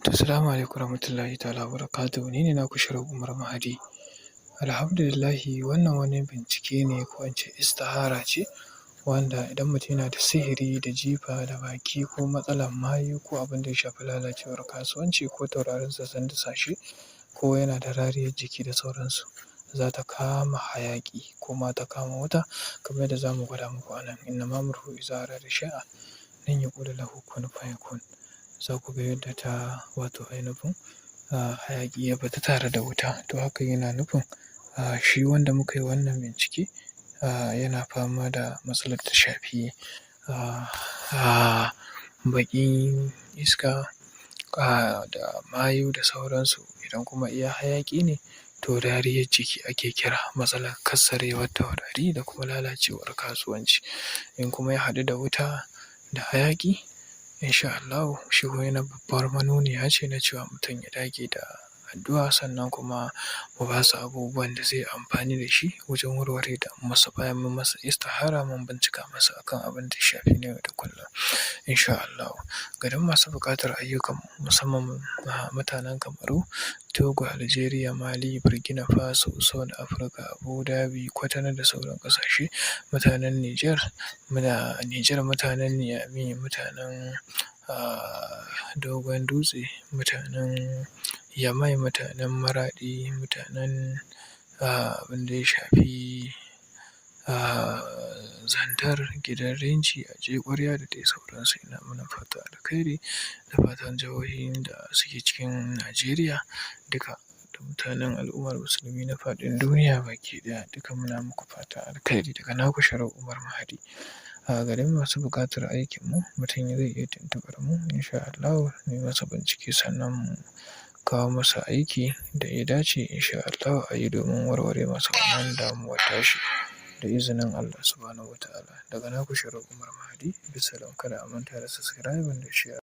Assalamu alaikum warahmatullahi ta'ala wabarakatuhu. Ni ne naku Sharif Umar Mahadi. Alhamdulillahi, wannan wani bincike ne ko in ce istihara ce wanda idan mutum yana da sihiri da jifa da baki ko matsalar mayu ko abin da ya shafi lalacewar kasuwanci ko taurarinsa sun dusashe ko yana da rariyar jiki da sauransu, za ta kama hayaƙi ko ma ta kama wuta kamar yadda za mu gwada muku a nan. Innama amruhu iza arada shay'an an yaqula lahu kun fayakun. Za ku ga yadda ta wato ainihin hayaƙi ya fita tare da wuta. To hakan yana nufin shi wanda muka yi wannan bincike yana fama da matsalar ta shafi baƙin iska da mayu da sauransu. Idan kuma iya hayaƙi ne, to rariyar jiki ake kira, matsalar kassarewar taurari da kuma lalacewar kasuwanci. In kuma ya haɗu da wuta da hayaƙi, insha Allahu shi wani babbar manuniya ce na cewa mutum ya dage da addu'a, sannan kuma mu ba su abubuwan da zai yi amfani da shi wajen warware damuwarsa. Bayan mun masa istihara mun bincika masa akan abin da ya shafi na yau da kullum, insha Allahu. Ga duk masu buƙatar ayyukanmu musamman mutanen Kamaru, Togo, Algeria, Mali, Burkina Faso, South Africa, Abu Dhabi, Kwatano da sauran ƙasashe, mutanen Nijar, mutanen Niamey, mutanen Dogon Dutse, mutanen Yamai, mutanen Maraɗi, mutanen abin da ya shafi Zandar, Gidan Rinji, Aje ƙwarya da dai sauransu. Ina mana fatan alkhairi da fatan jihohin da suke cikin Najeriya duka da mutanen al'ummar musulmi na faɗin duniya baki ɗaya duka muna muku fatan alkhairi. Daga naku Sharif Umar Mahadi. Ga duk masu buƙatar aikinmu, mutum zai iya tuntuɓar mu insha Allahu mu yi masa bincike sannan mu kawo masa aiki da ya dace insha Allahu a yi domin warware masa wannan damuwar tashi da izinin Allah Subhanahu wa ta'ala. Daga naku Sharif Umar Mahadi. Bisalam. Kada a manta da subscribing da share.